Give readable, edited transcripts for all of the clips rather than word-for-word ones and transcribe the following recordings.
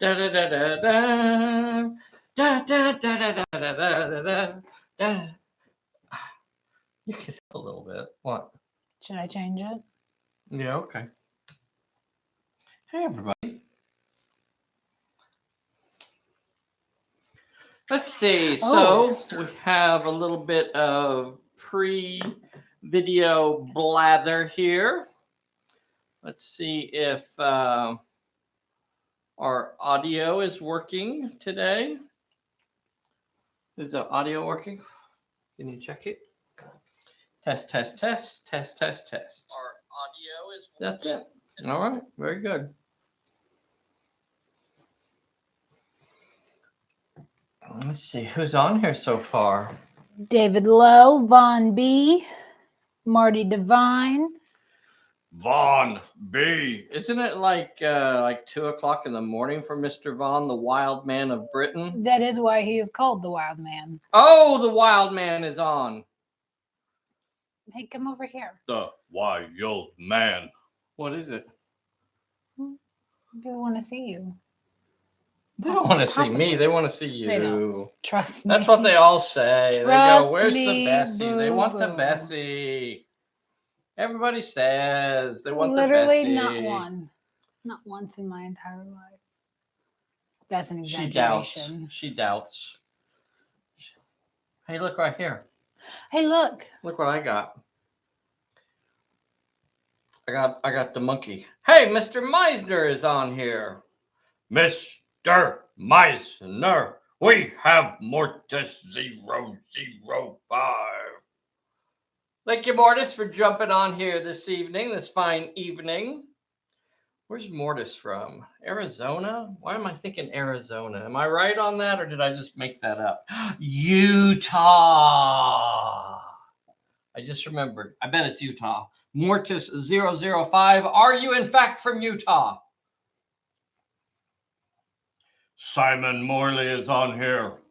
Da da da da da. Da da da da da da da da da. You could help a little bit. What? Should I change it? Yeah, okay. Hey, everybody. Let's see. So we have a little bit of pre-video blather here. Let's see if our audio is working today. Is the audio working? Can you check it? Test, test, test, test, test, test. Our audio is working. That's it. All right. Very good. Let's see who's on here so far. David Lowe, Von B, Marty Devine. Von B. Isn't it like 2:00 in the morning for Mr. Von, the wild man of Britain? That is why he is called the Wild Man. Oh, the wild man is on. Hey, come over here. The wild man. What is it? People want to see you. They don't want to see me. They want to see you. They don't. Trust me. That's what they all say. Trust they go, "Where's me, the Bessy?" They want the boo-boo. Bessy. Everybody says they want the Literally Bessy. not one. Not once in my entire life. That's an She doubts. exaggeration. She doubts. Hey, look right here. Hey, look. Look what I got. I got the monkey. Hey, Mr. Meisner is on here. Mr. Meisner, we have Mortis 005. Thank you, Mortis, for jumping on here this evening, this fine evening. Where's Mortis from? Arizona? Why am I thinking Arizona? Am I right on that, or did I just make that up? Utah. I just remembered. I bet it's Utah. Mortis 005. Are you, in fact, from Utah? Simon Morley is on here.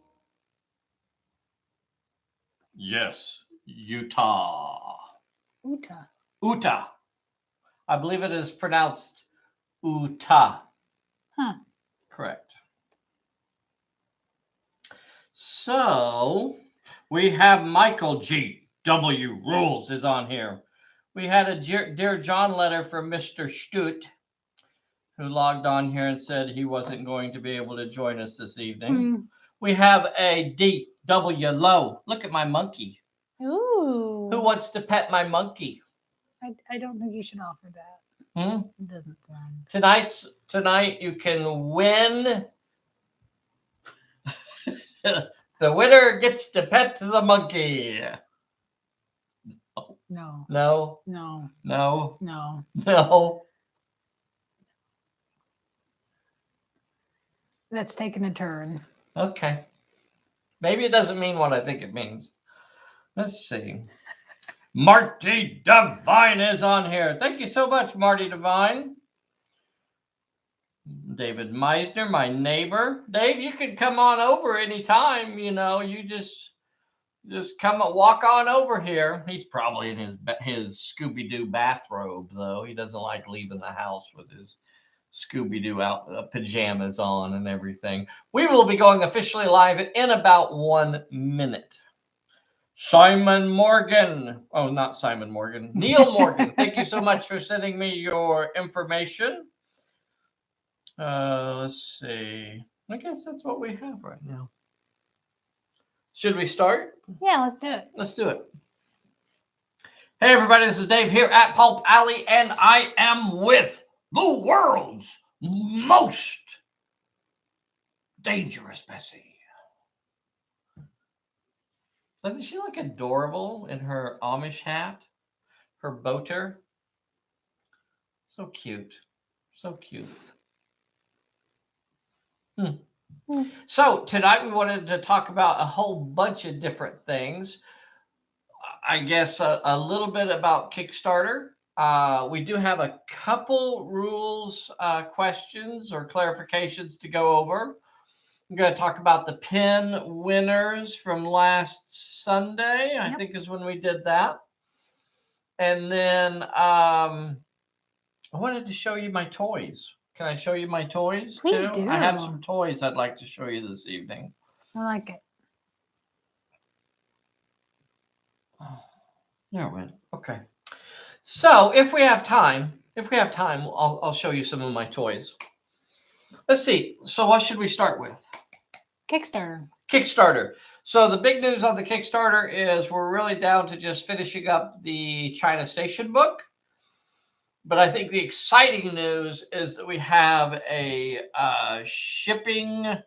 Yes, Utah. Utah. I believe it is pronounced Utah. Huh. Correct. So we have Michael G.W. Rules is on here. We had a Dear John letter from Mr. Stute, who logged on here and said he wasn't going to be able to join us this evening. We have a D.W. Lowe. Look at my monkey. Ooh. Who wants to pet my monkey? I don't think you should offer that. It doesn't sound. Tonight you can win. The winner gets to pet the monkey. No. No. No. No. No. No. That's taking a turn. Okay. Maybe it doesn't mean what I think it means. Let's see. Marty Devine is on here. Thank you so much, Marty Devine. David Meisner, my neighbor. Dave, you can come on over anytime. You know, you just come walk on over here. He's probably in his Scooby-Doo bathrobe, though. He doesn't like leaving the house with his Scooby-Doo pajamas on and everything. We will be going officially live in about 1 minute. Simon Morgan. Oh, not Simon Morgan. Neil Morgan. Thank you so much for sending me your information. Let's see. I guess that's what we have right now. Should we start? Yeah, let's do it. Let's do it. Hey, everybody. This is Dave here at Pulp Alley, and I am with the world's most dangerous Bessy. Doesn't she look adorable in her Amish hat? Her boater? So cute. So cute. So tonight we wanted to talk about a whole bunch of different things. I guess a little bit about Kickstarter. We do have a couple rules, questions, or clarifications to go over. I'm going to talk about the pin winners from last Sunday, I think is when we did that. And then I wanted to show you my toys. Can I show you my toys Please too? I have do. some toys I'd like to show you this evening. I like it. There it went. Okay. So if we have time, I'll show you some of my toys. Let's see. So what should we start with? Kickstarter. Kickstarter. So the big news on the Kickstarter is we're really down to just finishing up the China Station book. But I think the exciting news is that we have a shipping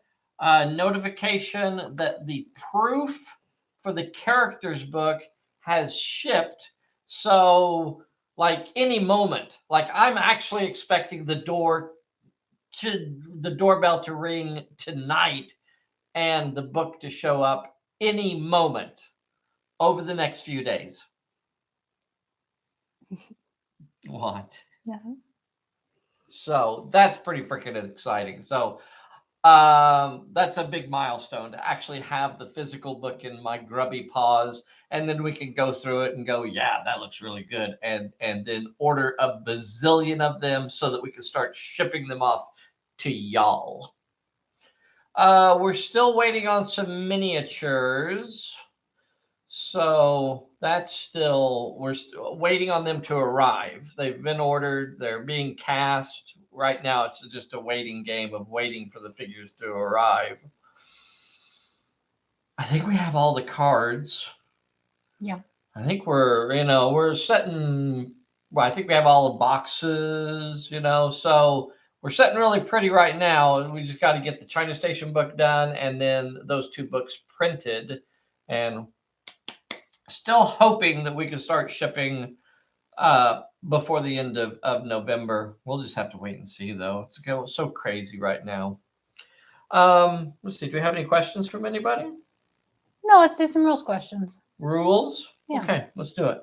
notification that the proof for the characters book has shipped. So, like any moment, like I'm actually expecting the doorbell to ring tonight and the book to show up any moment over the next few days. What? Yeah. So that's pretty freaking exciting. So that's a big milestone to actually have the physical book in my grubby paws, and then we can go through it and go, yeah, that looks really good, and then order a bazillion of them so that we can start shipping them off to y'all. We're still waiting on some miniatures. So that's still, we're still waiting on them to arrive. They've been ordered, they're being cast. Right now, it's just a waiting game of waiting for the figures to arrive. I think we have all the cards. Yeah. I think we're setting, well, I think we have all the boxes, so we're setting really pretty right now. We just got to get the China Station book done and then those two books printed, and still hoping that we can start shipping before the end of November. We'll just have to wait and see, though. It's so crazy right now. Let's see. Do we have any questions from anybody? No, let's do some rules questions. Rules? Yeah. Okay, let's do it.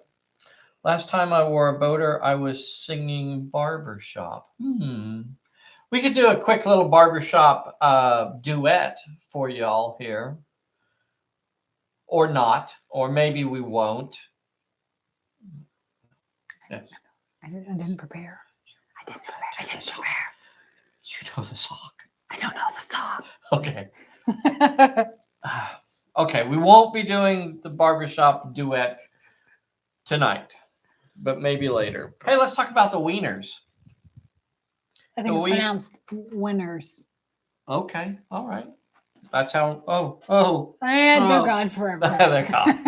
Last time I wore a boater, I was singing barbershop. We could do a quick little barbershop duet for y'all here. Or not. Or maybe we won't. Yes. I didn't prepare. I didn't prepare. You know the song. I don't know the song. Okay. Okay, we won't be doing the barbershop duet tonight, but maybe later. Hey, let's talk about the wieners. I think it's pronounced winners. Okay, all right. That's how. And they're gone forever. They're gone.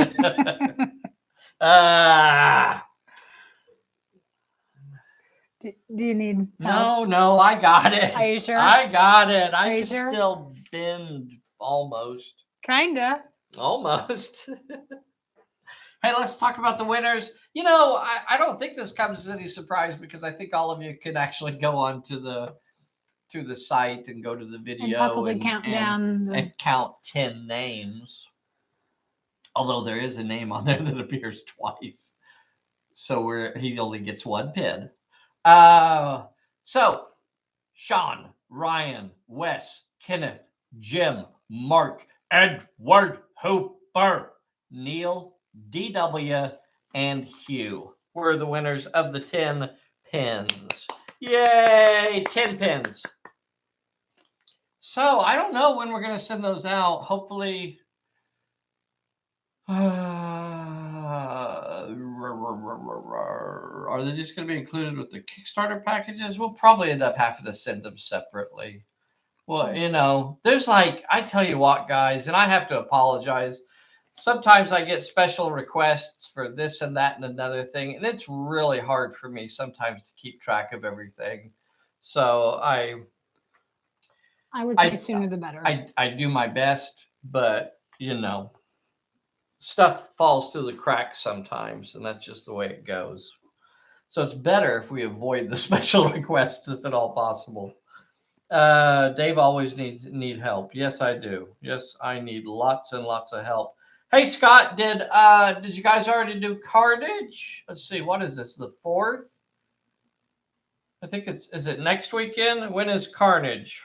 Do you need help? No, I got it. Are you sure? I got it. I can sure? still bend almost. Kinda. Almost. Hey, let's talk about the winners. I don't think this comes as any surprise because I think all of you can actually go on to the site and go to the video and possibly count down and count 10 names. Although there is a name on there that appears twice, so he only gets one pin. So Sean, Ryan, Wes, Kenneth, Jim, Mark, Edward, Hooper, Neil, DW, and Hugh were the winners of the 10 pins. Yay, 10 pins. So I don't know when we're going to send those out. Hopefully, are they just going to be included with the Kickstarter packages? We'll probably end up having to send them separately. Well, there's I tell you what, guys, and I have to apologize. Sometimes I get special requests for this and that and another thing, and it's really hard for me sometimes to keep track of everything. So I would say sooner the better. I do my best, but stuff falls through the cracks sometimes, and that's just the way it goes. So it's better if we avoid the special requests if at all possible. Dave always need help. Yes, I do. Yes, I need lots and lots of help. Hey, Scott, did you guys already do Carnage? Let's see, what is this? The 4th? I think is it next weekend? When is Carnage?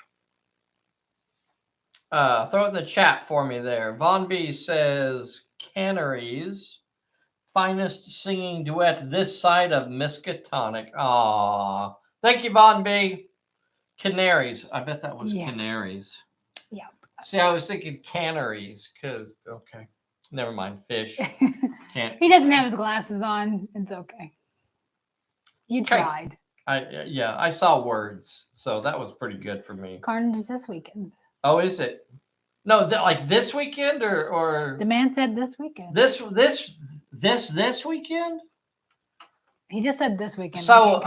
Throw it in the chat for me there. Von B says Canneries, finest singing duet this side of Miskatonic. Aw, thank you, Von B. Canaries. I bet that was Yeah. canaries. Yeah. See, I was thinking canaries because, okay, never mind. Fish. Can't. He doesn't have his glasses on. It's okay. You Okay. tried. I saw words, so that was pretty good for me. Carnage is this weekend. Oh, is it? No, like this weekend or The man said this weekend. this weekend? He just said this weekend. So,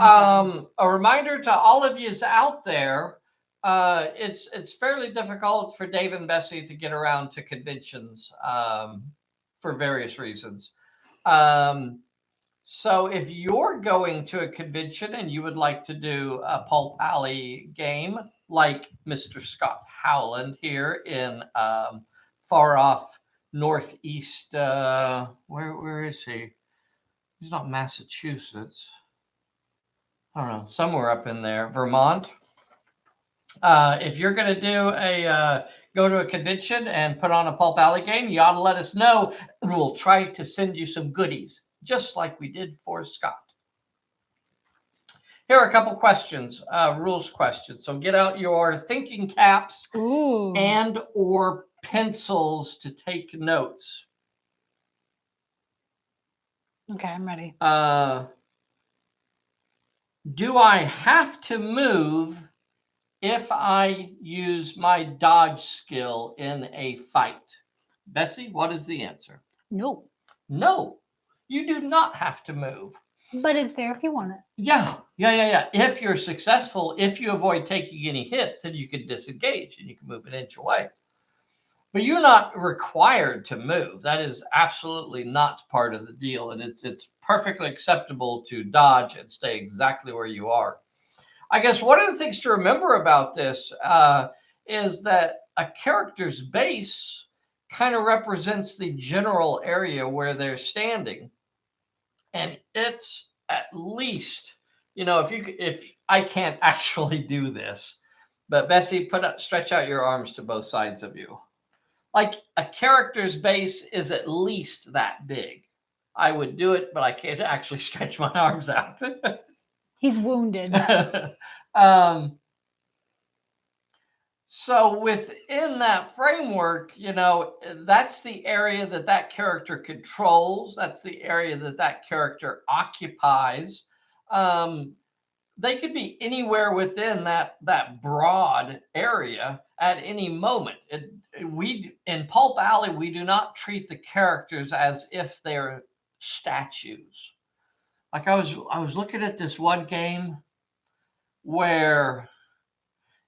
a reminder to all of yous out there, it's fairly difficult for Dave and Bessy to get around to conventions for various reasons. So if you're going to a convention and you would like to do a Pulp Alley game like Mr. Scott Howland here in far off northeast, where is he? He's not Massachusetts. I don't know, somewhere up in there, Vermont. If you're going to do go to a convention and put on a Pulp Alley game, you ought to let us know, and we'll try to send you some goodies, just like we did for Scott. Here are a couple questions, rules questions. So get out your thinking caps and or pencils to take notes. Okay, I'm ready. Do I have to move if I use my dodge skill in a fight? Bessy, what is the answer? No. No, you do not have to move. But it's there if you want it. Yeah. If you're successful, if you avoid taking any hits, then you can disengage and you can move an inch away. But you're not required to move. That is absolutely not part of the deal. And it's perfectly acceptable to dodge and stay exactly where you are. I guess one of the things to remember about this is that a character's base kind of represents the general area where they're standing. And it's at least, if I can't actually do this, but Bessy, stretch out your arms to both sides of you. Like a character's base is at least that big. I would do it, but I can't actually stretch my arms out. He's wounded. So within that framework, that's the area that character controls. That's the area that character occupies. They could be anywhere within that broad area at any moment. In Pulp Alley, we do not treat the characters as if they're statues. Like I was looking at this one game where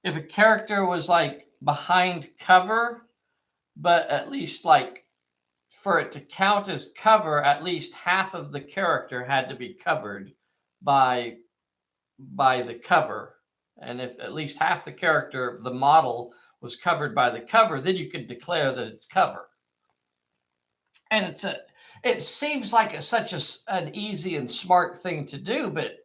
if a character was like behind cover, but at least like for it to count as cover, at least half of the character had to be covered by the cover. And if at least half the character, the model, was covered by the cover, then you can declare that it's cover. And it seems like it's such an easy and smart thing to do, but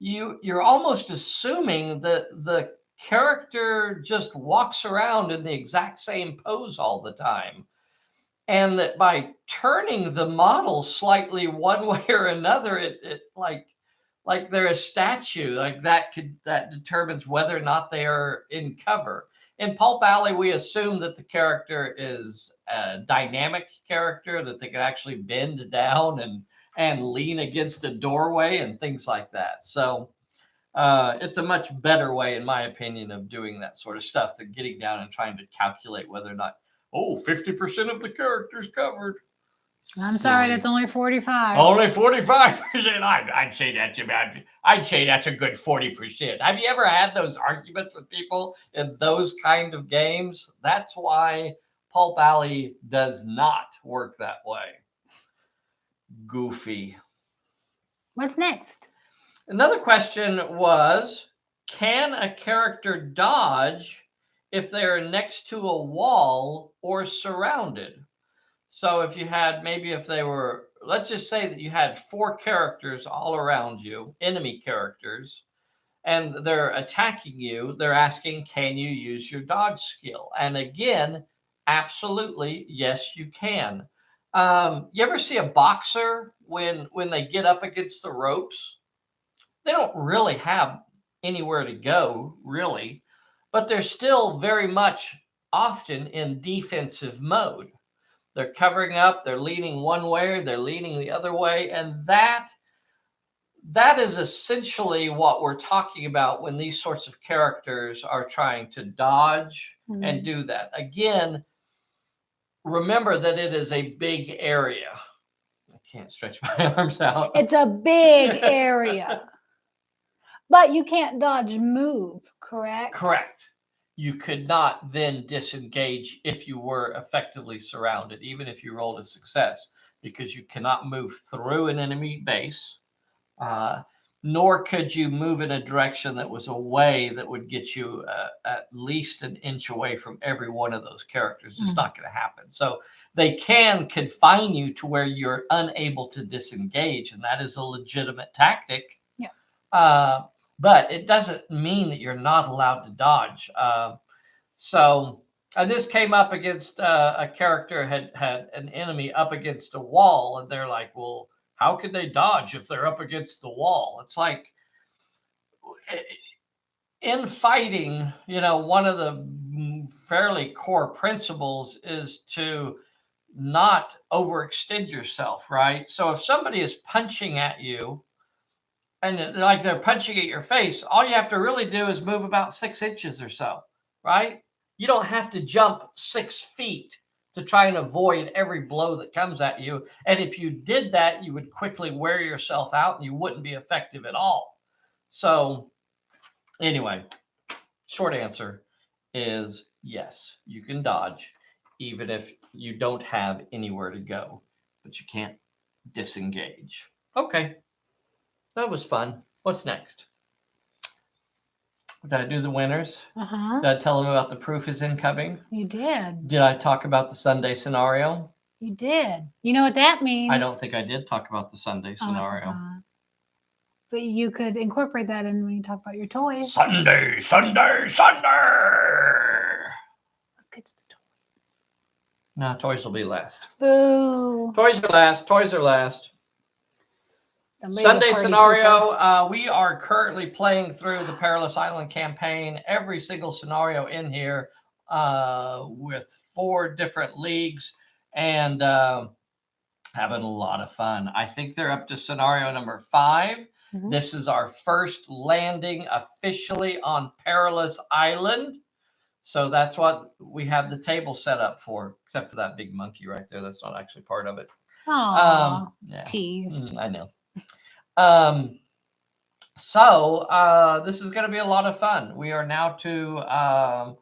you're almost assuming that the character just walks around in the exact same pose all the time. And that by turning the model slightly one way or another, it like they're a statue, like that determines whether or not they are in cover. In Pulp Alley, we assume that the character is a dynamic character, that they can actually bend down and lean against a doorway and things like that. So it's a much better way, in my opinion, of doing that sort of stuff than getting down and trying to calculate whether or not, 50% of the character's covered. I'm sorry, that's only 45. Only 45%. I'd say that's a good 40%. Have you ever had those arguments with people in those kind of games? That's why Pulp Alley does not work that way. Goofy. What's next? Another question was, can a character dodge if they're next to a wall or surrounded? So if you had, let's just say that you had 4 characters all around you, enemy characters, and they're attacking you, they're asking, can you use your dodge skill? And again, absolutely, yes, you can. You ever see a boxer when they get up against the ropes? They don't really have anywhere to go, really. but they're still very much often in defensive mode. They're covering up, they're leaning one way, or they're leaning the other way, and that is essentially what we're talking about when these sorts of characters are trying to dodge and do that. Again, remember that it is a big area. I can't stretch my arms out. It's a big area. But you can't dodge move, correct? Correct. You could not then disengage if you were effectively surrounded, even if you rolled a success, because you cannot move through an enemy base, nor could you move in a direction that was away that would get you at least an inch away from every one of those characters. It's not going to happen. So they can confine you to where you're unable to disengage, and that is a legitimate tactic. Yeah. But it doesn't mean that you're not allowed to dodge. And this came up against a character had an enemy up against a wall, and they're like, well, how can they dodge if they're up against the wall? It's like, in fighting, one of the fairly core principles is to not overextend yourself, right? So if somebody is punching at you, and like they're punching at your face, all you have to really do is move about 6 inches or so, right? You don't have to jump 6 feet to try and avoid every blow that comes at you. And if you did that, you would quickly wear yourself out and you wouldn't be effective at all. So anyway, short answer is yes, you can dodge even if you don't have anywhere to go, but you can't disengage. Okay. That was fun. What's next? Did I do the winners? Uh-huh. Did I tell them about the proof is incoming? You did. Did I talk about the Sunday scenario? You did. You know what that means? I don't think I did talk about the Sunday scenario. But you could incorporate that in when you talk about your toys. Sunday, Sunday, Sunday. Let's get to the toys. No, toys will be last. Boo. Toys are last. Toys are last. Somebody's Sunday a party scenario. pooper. We are currently playing through the Perilous Island campaign. Every single scenario in here with 4 different leagues and having a lot of fun. I think they're up to scenario number 5. Mm-hmm. This is our first landing officially on Perilous Island. So that's what we have the table set up for, except for that big monkey right there. That's not actually part of it. Aww, tease. I know. So this is going to be a lot of fun. We are now to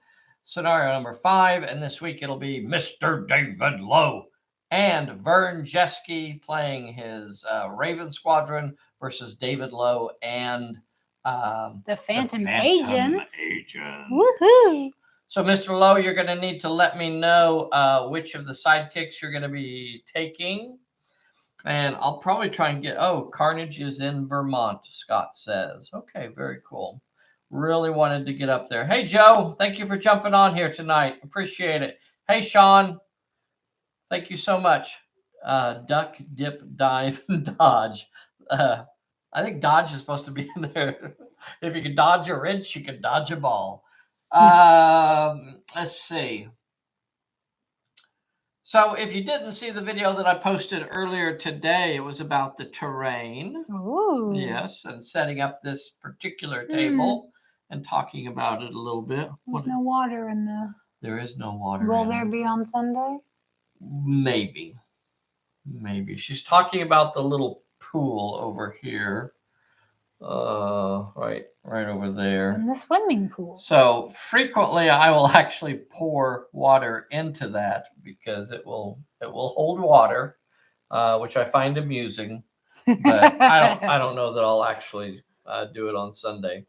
scenario number 5, and this week it'll be Mr. David Lowe and Vern Jeske playing his Raven Squadron versus David Lowe and the Phantom Agent. Woohoo! So, Mr. Lowe, you're going to need to let me know which of the sidekicks you're going to be taking. And I'll probably try and get, Carnage is in Vermont, Scott says. Okay, very cool. Really wanted to get up there. Hey, Joe, thank you for jumping on here tonight. Appreciate it. Hey, Sean, thank you so much. Duck, dip, dive, and dodge. I think dodge is supposed to be in there. If you can dodge a wrench, you can dodge a ball. Let's see. So if you didn't see the video that I posted earlier today, it was about the terrain. Ooh. Yes, and setting up this particular table and talking about it a little bit. There's no water in the... There is no water. Will there be on Sunday? Maybe. She's talking about the little pool over here. Right over there. In the swimming pool. So frequently I will actually pour water into that because it will hold water, which I find amusing. But I don't know that I'll actually do it on Sunday.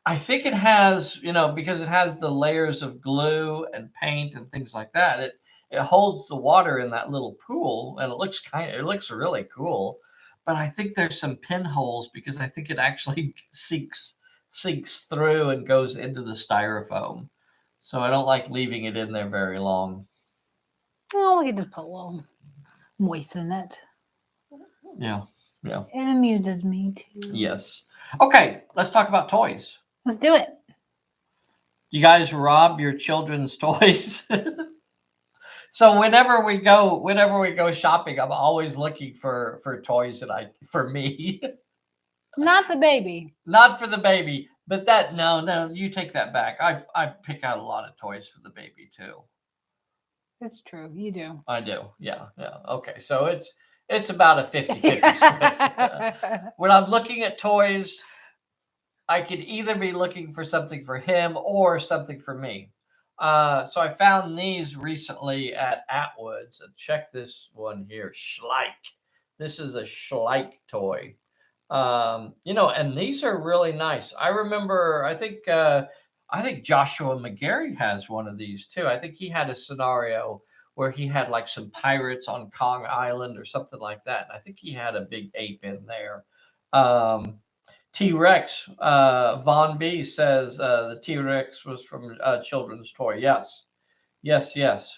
I think it has, because it has the layers of glue and paint and things like that. It holds the water in that little pool, and it looks really cool. But I think there's some pinholes because I think it actually sinks through and goes into the styrofoam. So I don't like leaving it in there very long. Oh, we can just put a little moisten it. Yeah. It amuses me too. Yes. Okay, let's talk about toys. Let's do it. You guys rob your children's toys? So whenever we go shopping, I'm always looking for toys for me. Not the baby. Not for the baby, but that no, you take that back. I pick out a lot of toys for the baby too. It's true. You do. I do. Yeah, yeah. Okay. So it's about a 50-50 split. When I'm looking at toys, I could either be looking for something for him or something for me. So I found these recently at Atwoods. Check this one here, Schleich. This is a Schleich toy. And these are really nice. I remember, I think Joshua McGarry has one of these too. I think he had a scenario where he had like some pirates on Kong Island or something like that. And I think he had a big ape in there. Um, T Rex, Von B says the T Rex was from Children's Toy. Yes, yes, yes.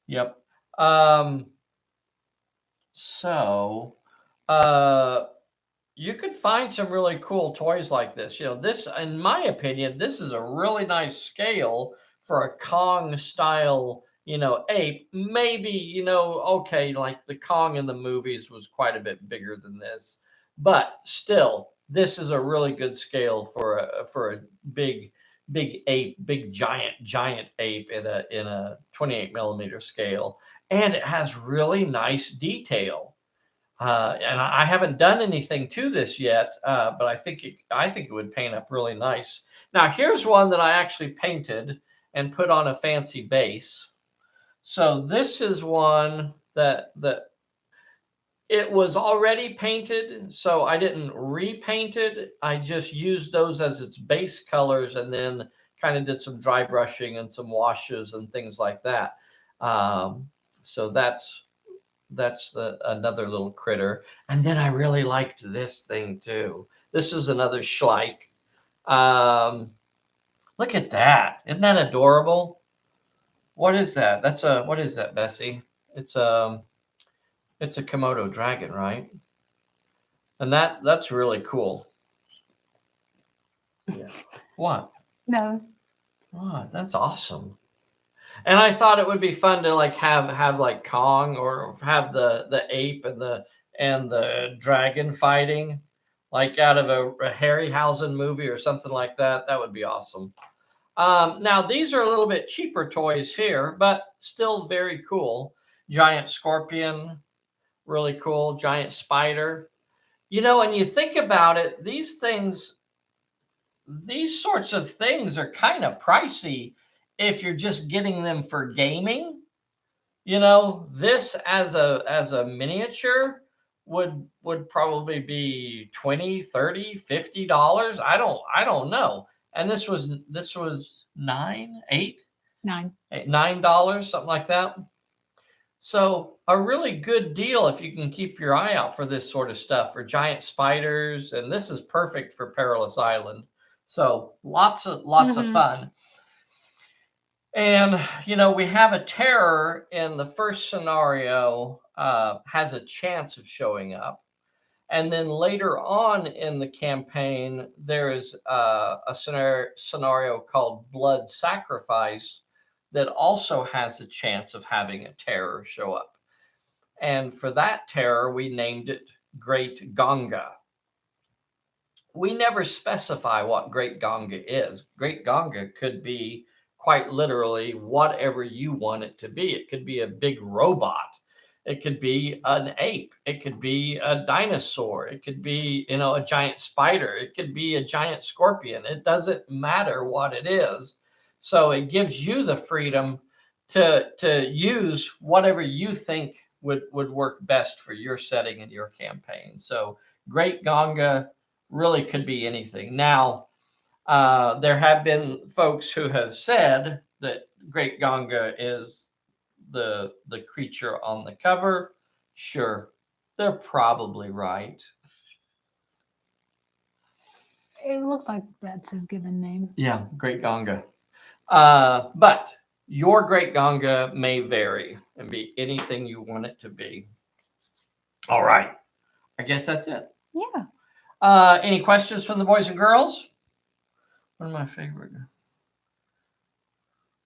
Yep. Um, so, uh, you could find some really cool toys like this. This, in my opinion, this is a really nice scale for a Kong style, ape. Maybe, okay, like the Kong in the movies was quite a bit bigger than this, but still, this is a really good scale for a big big ape, big giant ape in a 28 millimeter scale, and it has really nice detail. And I haven't done anything to this yet, but I think it would paint up really nice. Now here's one that I actually painted and put on a fancy base. So this is one that it was already painted, so I didn't repaint it. I just used those as its base colors, and then kind of did some dry brushing and some washes and things like that. So that's another little critter. And then I really liked this thing too. This is another Schleich. Um, Look at that. Isn't that adorable? What is that? What is that, Bessy? It's um it's a Komodo dragon, right? And that's really cool. Yeah. What? No. What? That's awesome. And I thought it would be fun to like have like Kong, or have the ape and the dragon fighting, like out of a Harryhausen movie or something like that. That would be awesome. Now these are a little bit cheaper toys here, but still very cool. Giant scorpion, really cool. Giant spider. And you think about it, these sorts of things are kind of pricey if you're just getting them for gaming. This as a miniature would probably be 20, 30, $50. I don't know. And this was nine, eight, Nine. $9, something like that. So a really good deal if you can keep your eye out for this sort of stuff, for giant spiders, and this is perfect for Perilous Island. So lots of Mhm. fun. And we have a terror in the first scenario, has a chance of showing up. And then later on in the campaign, there is a scenario called Blood Sacrifice that also has a chance of having a terror show up. And for that terror, we named it Great Ganga. We never specify what Great Ganga is. Great Ganga could be quite literally whatever you want it to be. It could be a big robot. It could be an ape. It could be a dinosaur. It could be, a giant spider. It could be a giant scorpion. It doesn't matter what it is. So it gives you the freedom to use whatever you think would work best for your setting and your campaign. So Great Ganga really could be anything. Now, there have been folks who have said that Great Ganga is the creature on the cover. Sure, they're probably right. It looks like that's his given name. Yeah, Great Ganga. But your Great Ganga may vary and be anything you want it to be. All right. I guess that's it. Yeah. Any questions from the boys and girls? One of my favorite.